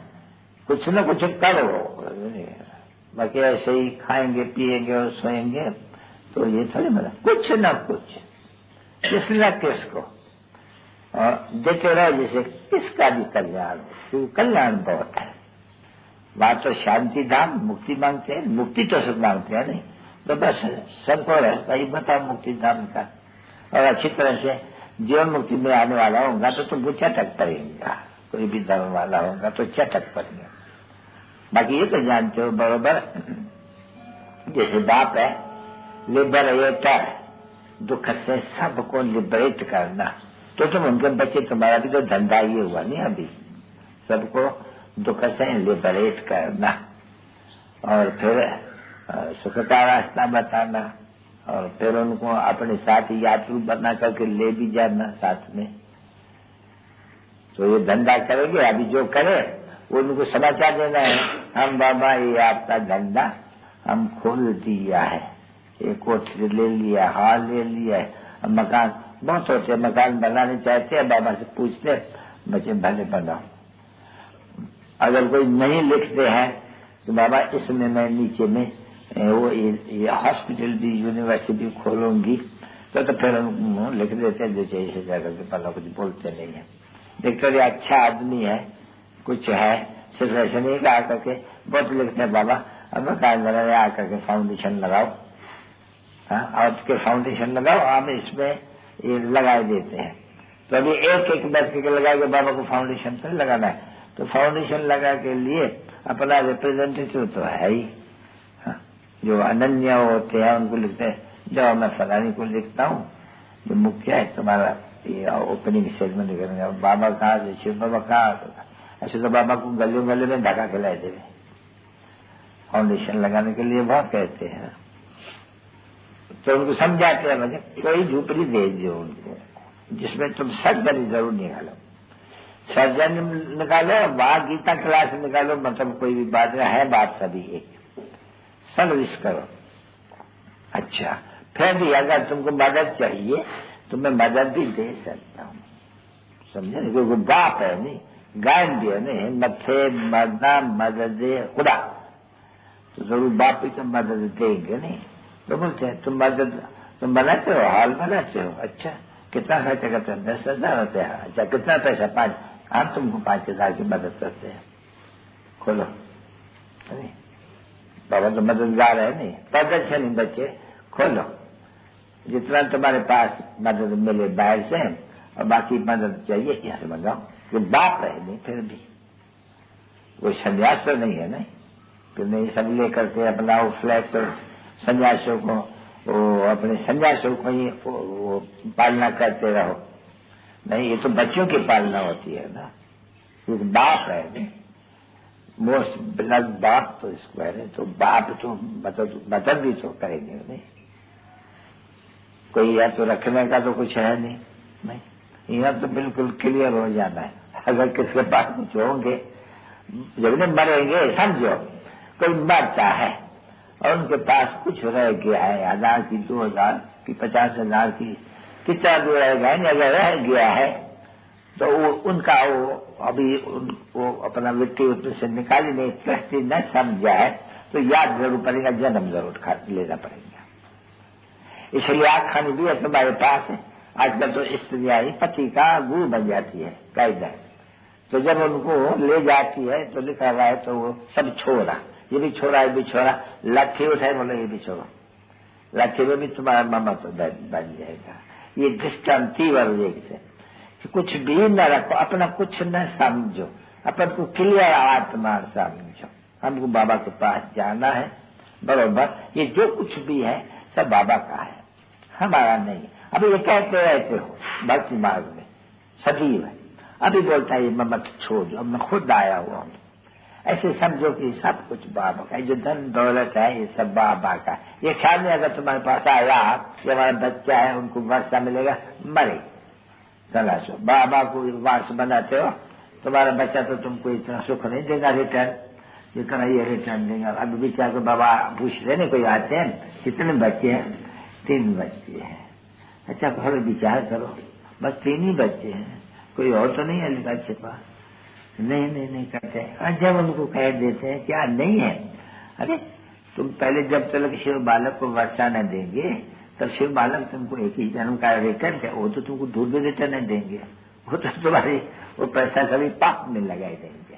कुछ न कुछ करो, बाकी ऐसे ही खाएंगे पिएंगे और सोएंगे तो ये थोड़ी मतलब, कुछ न कुछ किस न किसको और देते रहो, जैसे किसका भी कल्याण हो, क्योंकि कल्याण बहुत है। बात तो शांति धाम मुक्ति मांगते हैं, मुक्ति तो सब मांगते हैं नहीं, तो बस सबको रास्ता ही बताओ मुक्ति धाम का, और अच्छी तरह से जीवन मुक्ति में आने वाला होगा तो तुमको चटक पड़ेगा, कोई भी धर्म वाला होगा तो चटक पड़ेगा। बाकी ये तो जानते हो बरोबर, जैसे बाप है लिबरेटर, दुख से सबको लिबरेट करना, तो तुम उनके बच्चे, तुम्हारा भी तो धंधा ये हुआ नहीं अभी, सबको दुख से लिबरेट करना, और फिर सुख का रास्ता बताना, और फिर उनको अपने साथ यात्री बना करके ले भी जाना साथ में। तो ये धंधा करेंगे, अभी जो करे उनको समाचार देना है, हम बाबा ये आपका धंधा हम खोल दिया है, एक कोठी ले लिया, हाल ले लिया है, मकान बहुत होते हैं, मकान बनाने चाहते हैं, बाबा से पूछते बच्चे भले बनाओ। अगर कोई नहीं लिखते हैं तो बाबा इसमें मैं नीचे में वो ये हॉस्पिटल भी यूनिवर्सिटी खोलूंगी, तो फिर लिख देते हैं जो चाहिए से जाकर के, पहला कुछ बोलते नहीं है। देखते ये अच्छा आदमी है, कुछ है, सिर्फ ऐसे नहीं कहा करके बहुत लिखते हैं बाबा अब मकान बनाने आकर के फाउंडेशन लगाओ, हाँ और के फाउंडेशन लगाओ, हम इसमें ये लगा देते हैं। तो अभी एक एक व्यक्ति के लगा के बाबा को फाउंडेशन तो लगाना है, तो फाउंडेशन लगा के लिए अपना रिप्रेजेंटेटिव तो है ही, हाँ? जो अनन्य होते हैं उनको लिखते हैं, जाओ मैं फलानी को लिखता हूँ, जो मुख्य है तुम्हारा ये ओपनिंग सेरेमनी करेंगे, बाबा कहाँ से, शिव बाबा कहाँ, ऐसे तो बाबा को गलियों गले में ढका खिलाए देवे, फाउंडेशन लगाने के लिए बहुत कहते हैं। तो उनको समझाते हैं, मतलब कोई झूपड़ी दे दो उनको जिसमें तुम सर्जन जरूर निकालो, सर्जन निकालो, वहां गीता क्लास निकालो, मतलब कोई भी बात है बात सभी एक, सर्विस करो। अच्छा फिर भी अगर तुमको मदद चाहिए तो मैं मदद भी दे सकता हूँ, समझे नहीं, क्योंकि बाप है नहीं, गायन भी है नहीं, मथे मरना मदद खुदा, तो जरूर बाप भी तो मदद देंगे नहीं। तो बोलते हैं तुम मदद तुम बनाते हो, हाल बनाते हो, अच्छा कितना खर्चा करते हैं, 10,000 होते हैं, अच्छा कितना पैसा, 5, हम तुमको 5,000 की मदद करते हैं, खोलो नहीं, बाबा तो मददगार है नहीं, प्रदर्शन नहीं बच्चे, खोलो जितना तुम्हारे पास मदद मिले बाहर से, और बाकी मदद चाहिए यहाँ से मंगाओ, कि बाप है नहीं, फिर भी वो संन्यास तो नहीं है नहीं, फिर नहीं सब लेकर के अपना वो फ्लैट और संन्यासों को, वो अपने संन्यासों को ही वो पालना करते रहो, नहीं ये तो बच्चों की पालना होती है ना, क्योंकि बाप है नहीं, मोस्ट बिलव्ड बाप तो इसको है, तो बाप तो मदद भी तो करेंगे नहीं, कोई या तो रखने का तो कुछ है नहीं, यहाँ तो बिल्कुल क्लियर हो जाना है। अगर किसके पास कुछ होंगे, जब नहीं मरेंगे, समझो कोई मरता है और उनके पास कुछ रह गया है, 1,000 की, 2,000 की, 50,000 की, कितना भी रहेगा नहीं, अगर रह गया है तो वो उनका वो अभी वो अपना व्यक्ति उसमें से निकाली नहीं, ट्रस्टी न समझा है तो याद जरूर पड़ेगा, जन्म जरूर लेना पड़ेगा। इसलिए आग खानी भी है तुम्हारे पास है, आजकल तो स्त्रियां ही पति का गुरु बन जाती है कायदा, तो जब उनको ले जाती है तो लिखा हुआ है तो वो सब छोड़ा, ये भी छोड़ा, ये भी छोड़ा, लाठी उठाए बोले ये भी छोड़ो, लाठी में भी तुम्हारा मामा तो बन जाएगा। ये दृष्टांति वर्ग से कि कुछ भी न रखो, अपना कुछ न समझो, अपन को क्लियर आत्मा समझो, हमको बाबा के पास जाना है बरोबर, ये जो कुछ भी है सब बाबा का है, हमारा नहीं। अभी ये कहते रहते हो भक्ति मार्ग में सजीव है, अभी बोलता है मैं मत छोड़ दो, अब मैं खुद आया हुआ हूँ। ऐसे समझो कि सब कुछ बाबा का, जो धन दौलत है ये सब बाबा का। ये ख्याल में अगर तुम्हारे पास आया कि हमारा बच्चा है उनको वर्षा मिलेगा, मरे तलाशो। बाबा को वारस बनाते हो, तुम्हारा बच्चा तो तुमको इतना सुख नहीं देगा रिटर्न जितना ये रिटर्न देगा। अब विचार को बाबा पूछ रहे नहीं, कोई आते हैं कितने बच्चे हैं? 3 बच्चे हैं। अच्छा थोड़ा विचार करो, बस 3 ही बच्चे हैं, कोई और तो नहीं है बच्चे पास? नहीं कहते। जब उनको कह देते हैं क्या नहीं है, अरे तुम पहले जब तक शिव बालक को वर्षा न देंगे तब शिव बालक तुमको एक ही जन्म का रिटर्न है, वो तो तुमको दूर भी रिटर्न नहीं देंगे, वो तो तुम्हारी वो पैसा कभी पाप में लगाई देंगे।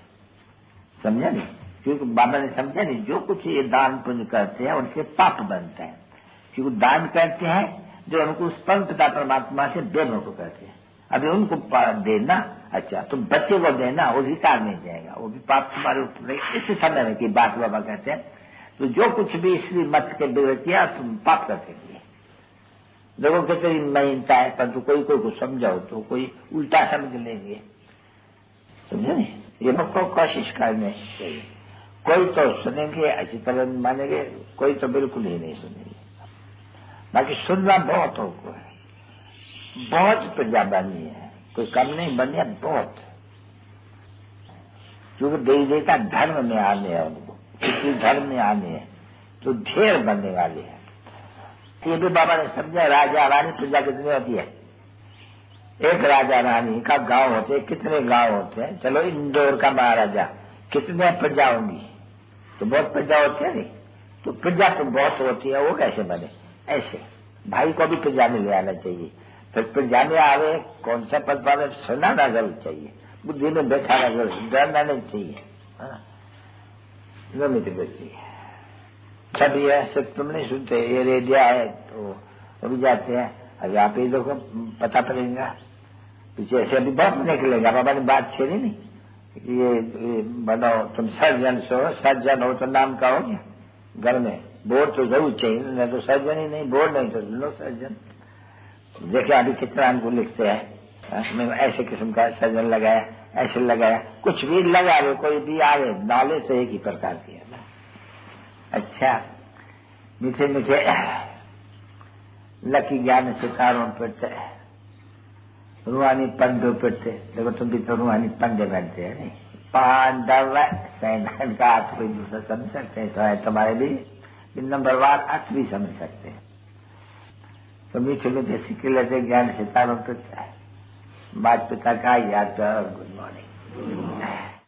समझा नहीं? क्योंकि बाबा ने समझा नहीं, जो कुछ ये दान पुण्य करते हैं उनसे पाप बनता है। क्योंकि दान करते हैं जो उनको उस परम पिता परमात्मा से बेमुख करते हैं। अभी उनको देना, अच्छा तो बच्चे को देना वो भी कार नहीं जाएगा, वो भी पाप तुम्हारे ऊपर। इस समय में की बात बाबा कहते हैं, तो जो कुछ भी श्री मत के बिगड़ किया तुम पाप कर देंगे। लोगों के तेरी महीनता है, परंतु कोई को समझाओ तो कोई उल्टा समझ लेंगे। समझे नहीं? ये लोग को कोशिश करने चाहिए। कोई तो सुनेंगे अच्छी तरह मानेंगे, कोई तो बिल्कुल ही नहीं सुनेंगे। बाकी सुनना बहुत हो को है, बहुत प्रजा बनी है, कोई कम नहीं बनी है, बहुत। क्योंकि देवी देवता धर्म में आने हैं, उनको किसी धर्म में आने हैं तो ढेर बनने वाले हैं। ये भी बाबा ने समझा। राजा रानी प्रजा कितनी होती है? एक राजा रानी का गांव होते हैं, कितने गांव होते हैं? चलो इंदौर का महाराजा, कितने प्रजा होंगी? तो बहुत प्रजा होती है नहीं, तो प्रजा तो बहुत होती है, वो कैसे बने? ऐसे भाई को भी प्रजा में ले आना चाहिए। फिर प्रजा में आवे कौन सा पद पावे सुनाना जरूर चाहिए, बुद्धि में बैठाना जरूर, डरना नहीं चाहिए। गमित बच्ची सब ये सिर्फ तुम नहीं सुनते, ये रेडिया है तो रुक जाते हैं। अगर आप ये देखो पता पड़ेगा पीछे ऐसे अभी बहुत निकलेगा। बाबा ने बात छेड़ी नहीं कि ये बनाओ तुम सर्जन हो तो नाम का हो गया। घर में बोर्ड तो जरूर चाहिए, नहीं तो सर्जन ही नहीं, बोर्ड नहीं तो लो सर्जन। देखिए अभी कितना हमको लिखते हैं, ऐसे किस्म का सर्जन लगाया, ऐसे लगाया, कुछ भी लगा लो, कोई भी आवे, नॉलेज तो एक ही प्रकार की है ना। अच्छा मीठे मीठे लकी ज्ञान सितारों पे रूहानी पंडों पे थे। देखो तुम भी तो रूहानी पंडे बनते हैं नहीं? पांडव सैन का अर्थ कोई दूसरा समझ सकते हैं, तो है तुम्हारे भी नंबरवार अर्थ भी समझ सकते हैं। तो मीठे मीठे सिक्के लेते ज्ञान सितारों पे बात पिता का याद। Good morning.